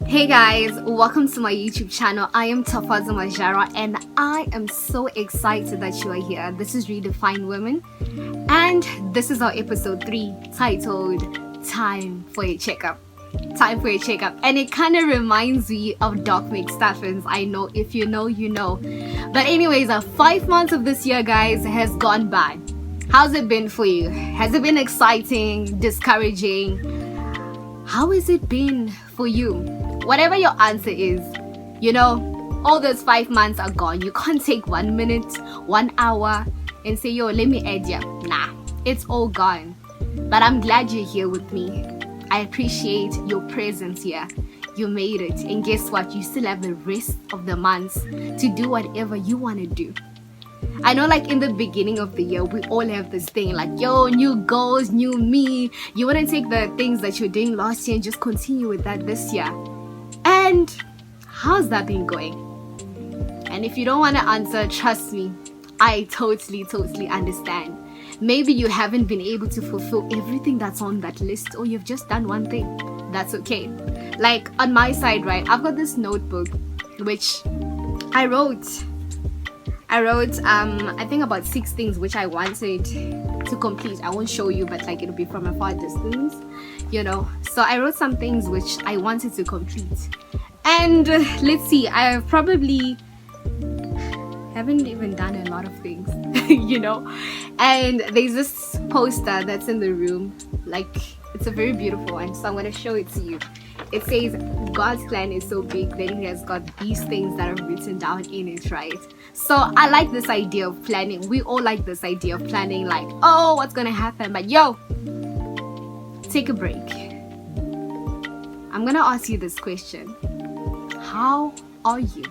Hey guys, welcome to my YouTube channel. I am Tafaza Majara and I am so excited that you are here. This is Redefine Women and this is our episode 3 titled Time for a Checkup. Time for a Checkup. And it kind of reminds me of Doc McStuffins. I know, if you know, you know. But anyways, 5 months of this year, guys, has gone by. How's it been for you? Has it been exciting, discouraging? How has it been for you? Whatever your answer is, all those 5 months are gone. You can't take 1 minute, 1 hour and say, yo, let me add ya. Nah, it's all gone. But I'm glad you're here with me. I appreciate your presence here. You made it. And guess what? You still have the rest of the months to do whatever you want to do. I know, like, in the beginning of the year, we all have this thing like, yo, new goals, new me. You want to take the things that you're doing last year and just continue with that this year. And how's that been going? And if you don't want to answer, trust me, I totally understand. Maybe you haven't been able to fulfill everything that's on that list, or you've just done one thing. That's okay. Like on my side, right, I've got this notebook which I wrote I think about 6 things which I wanted to complete. I won't show you, but like it'll be from a far distance, so I wrote some things which I wanted to complete. And let's see, I probably haven't even done a lot of things. And there's this poster that's in the room, like it's a very beautiful one, so I'm going to show it to you. It says God's plan is so big that he has got these things that are written down in it, right? So I like this idea of planning. We all like this idea of planning, like, oh, what's gonna happen? But yo, take a break. I'm gonna ask you this question. How are you?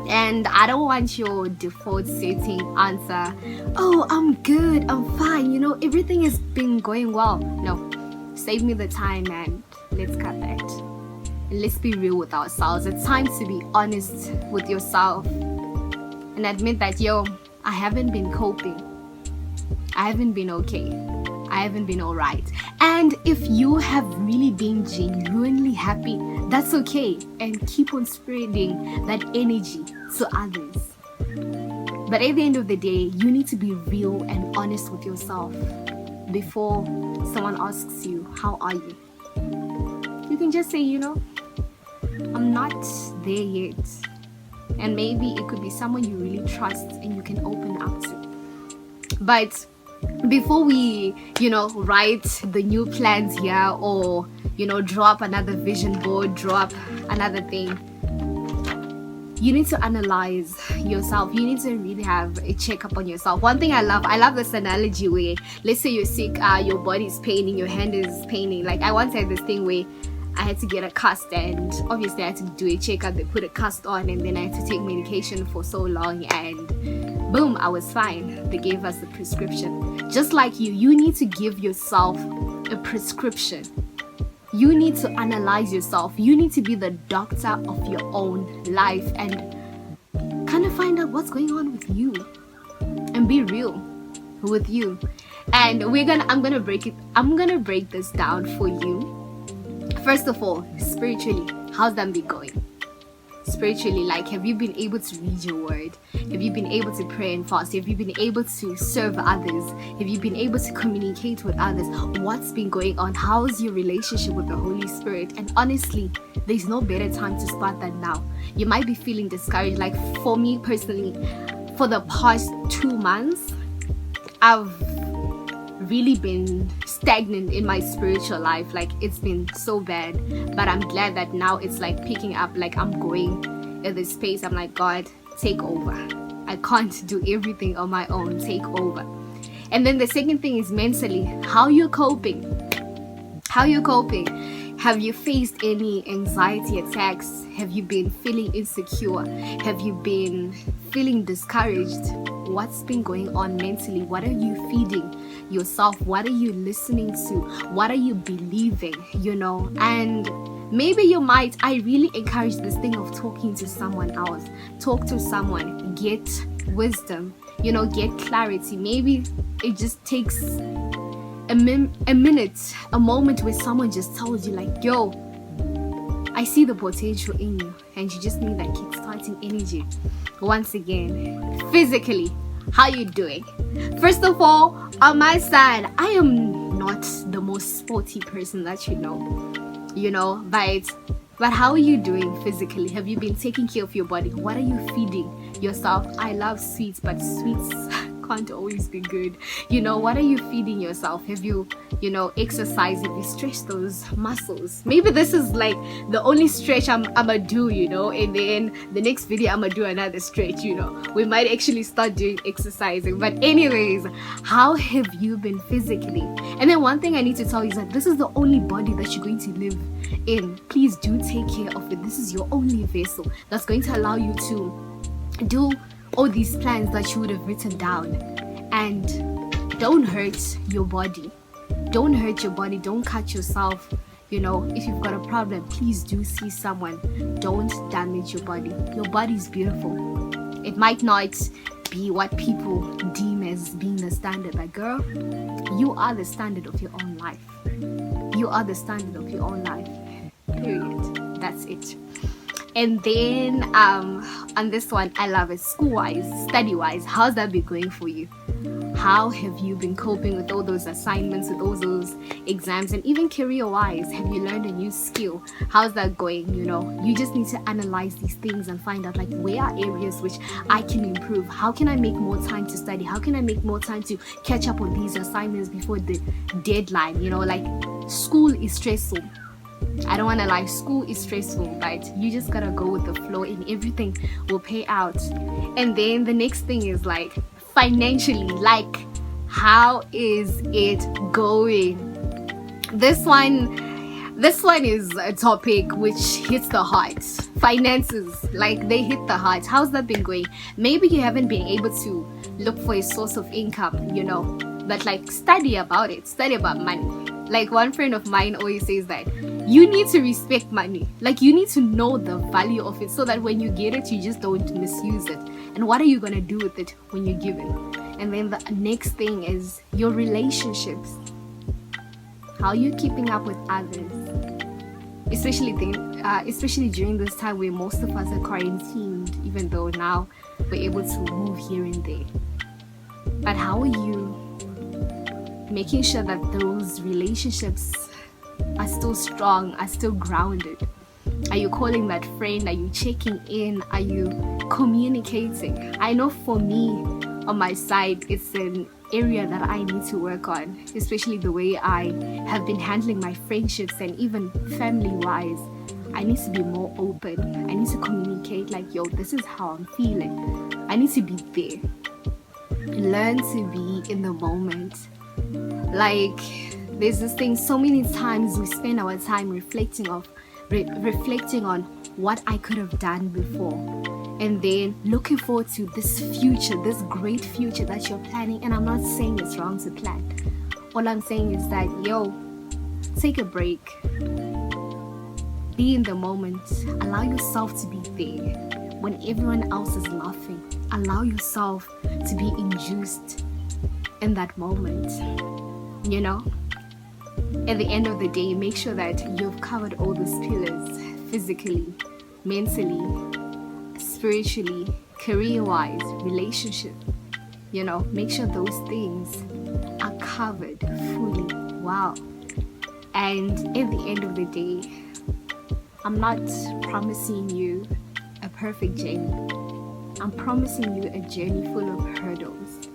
And I don't want your default setting answer, oh, I'm good, I'm fine, everything has been going well. No, save me the time, man. Let's cut that. And let's be real with ourselves. It's time to be honest with yourself and admit that, yo, I haven't been coping. I haven't been okay. I haven't been all right. And if you have really been genuinely happy, that's okay. And keep on spreading that energy to others. But at the end of the day, you need to be real and honest with yourself before someone asks you, how are you? You can just say, I'm not there yet. And maybe it could be someone you really trust and you can open up to. But before we, write the new plans here, or, drop another vision board, drop another thing, you need to analyze yourself. You need to really have a checkup on yourself. One thing I love this analogy where, let's say you're sick, your body's paining, your hand is paining. Like I once had this thing where I had to get a cast, and obviously I had to do a checkup. They put a cast on, and then I had to take medication for so long, and boom, I was fine. They gave us the prescription. Just like you need to give yourself a prescription. You need to analyze yourself. You need to be the doctor of your own life and kind of find out what's going on with you and be real with you. And I'm gonna break this down for you. First of all, spiritually, how's that been going? Spiritually, like, have you been able to read your word? Have you been able to pray and fast? Have you been able to serve others? Have you been able to communicate with others? What's been going on? How's your relationship with the Holy Spirit? And honestly, there's no better time to start than now. You might be feeling discouraged. Like for me personally, for the past 2 months, I've really been stagnant in my spiritual life. Like it's been so bad, but I'm glad that now it's like picking up. Like I'm going at this pace. I'm like, God, take over. I can't do everything on my own. Take over. And then the second thing is mentally. How you coping? Have you faced any anxiety attacks? Have you been feeling insecure? Have you been feeling discouraged? What's been going on mentally? What are you feeding yourself? What are you listening to? What are you believing? And maybe I really encourage this thing of talking to someone else. Talk to someone, get wisdom, get clarity. Maybe it just takes a minute, a moment where someone just tells you like, yo, I see the potential in you, and you just need that kickstarting energy. Once again, physically, how you doing? First of all, on my side, I am not the most sporty person that you know, but how are you doing physically? Have you been taking care of your body? What are you feeding yourself? I love sweets, but sweets can't always be good. What are you feeding yourself? Have you exercised? Have you stretched those muscles? Maybe this is like the only stretch I'ma do, and then the next video I'ma do another stretch. We might actually start doing exercising. But anyways, how have you been physically? And then one thing I need to tell you is that this is the only body that you're going to live in. Please do take care of it. This is your only vessel that's going to allow you to do all these plans that you would have written down. And don't hurt your body. Don't hurt your body. Don't cut yourself. If you've got a problem, please do see someone. Don't damage your body. Your body is beautiful. It might not be what people deem as being the standard, but girl, you are the standard of your own life. You are the standard of your own life. Period. That's it. And then on this one, I love it. School-wise, study-wise, how's that been going for you? How have you been coping with all those assignments, with all those exams, and even career-wise? Have you learned a new skill? How's that going? You just need to analyze these things and find out, like, where are areas which I can improve? How can I make more time to study? How can I make more time to catch up on these assignments before the deadline? School is stressful. I don't want to lie, school is stressful, but you just gotta go with the flow and everything will pay out. And then the next thing is like financially, like how is it going? This one is a topic which hits the heart. Finances, like they hit the heart. How's that been going? Maybe you haven't been able to look for a source of income, but like study about it, study about money. Like one friend of mine always says that you need to respect money. Like you need to know the value of it so that when you get it, you just don't misuse it. And what are you going to do with it when you give it? And then the next thing is your relationships. How are you keeping up with others? Especially during this time where most of us are quarantined, even though now we're able to move here and there. But how are you making sure that those relationships are still strong, are still grounded? Are you calling that friend? Are you checking in? Are you communicating? I know for me, on my side, it's an area that I need to work on, especially the way I have been handling my friendships and even family-wise. I need to be more open. I need to communicate like, yo, this is how I'm feeling. I need to be there. Learn to be in the moment. Like, there's this thing, so many times we spend our time reflecting on what I could have done before, and then looking forward to this future, this great future that you're planning. And I'm not saying it's wrong to plan. All I'm saying is that, yo, take a break, be in the moment, allow yourself to be there when everyone else is laughing. Allow yourself to be induced in that moment. At the end of the day, make sure that you've covered all those pillars: physically, mentally, spiritually, career-wise, relationship. Make sure those things are covered fully. Wow. And at the end of the day, I'm not promising you a perfect journey. I'm promising you a journey full of hurdles.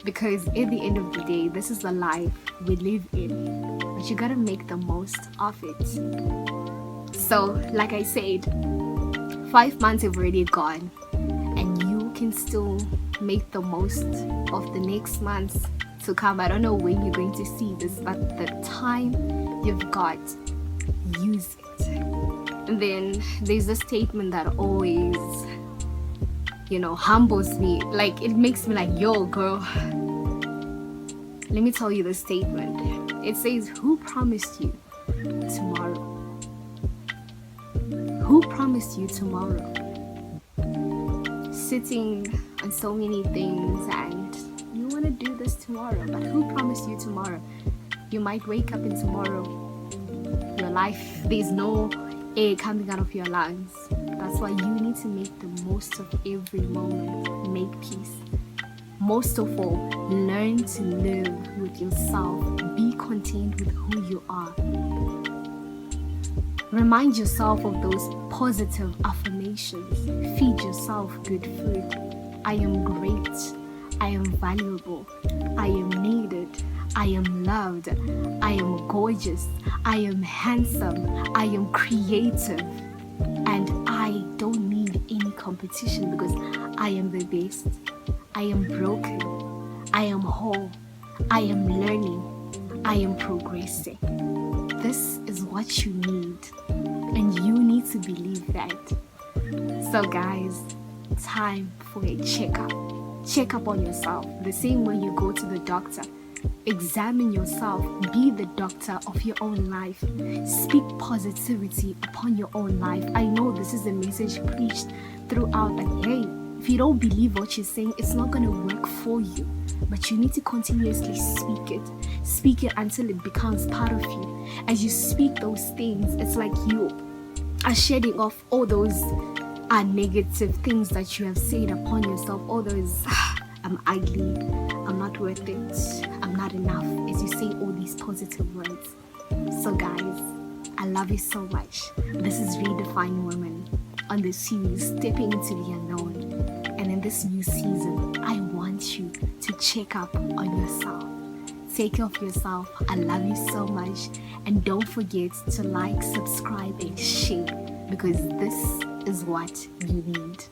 Because at the end of the day, this is the life we live in. But you gotta make the most of it. So, like I said, 5 months have already gone, and you can still make the most of the next months to come. I don't know when you're going to see this, but the time you've got, use it. And then there's a statement that always humbles me. Like, it makes me like, yo, girl, let me tell you the statement. It says, who promised you tomorrow? Who promised you tomorrow? Sitting on so many things and you want to do this tomorrow, but who promised you tomorrow? You might wake up in tomorrow, your life, there's no air coming out of your lungs. That's why you need to make the most of every moment. Make peace. Most of all, learn to live with yourself. Be content with who you are. Remind yourself of those positive affirmations. Feed yourself good food. I am great. I am valuable. I am needed. I am loved. I am gorgeous. I am handsome. I am creative. And I don't need any competition because I am the best. I am broken. I am whole. I am learning. I am progressing. This is what you need. And you need to believe that. So guys, time for a checkup. Check up on yourself. The same way you go to the doctor. Examine yourself. Be the doctor of your own life. Speak positivity upon your own life. I know this is a message preached throughout that, hey, if you don't believe what you're saying, it's not going to work for you. But you need to continuously speak it. Speak it until it becomes part of you. As you speak those things, it's like you are shedding off all those negative things that you have said upon yourself. All those, I'm ugly, I'm not worth it, I'm not enough. As you say all these positive words. So guys, I love you so much. This is Redefine Women on the series Stepping into the Unknown. And in this new season, I want you to check up on yourself. Take care of yourself. I love you so much. And don't forget to like, subscribe, and share because this is what you need.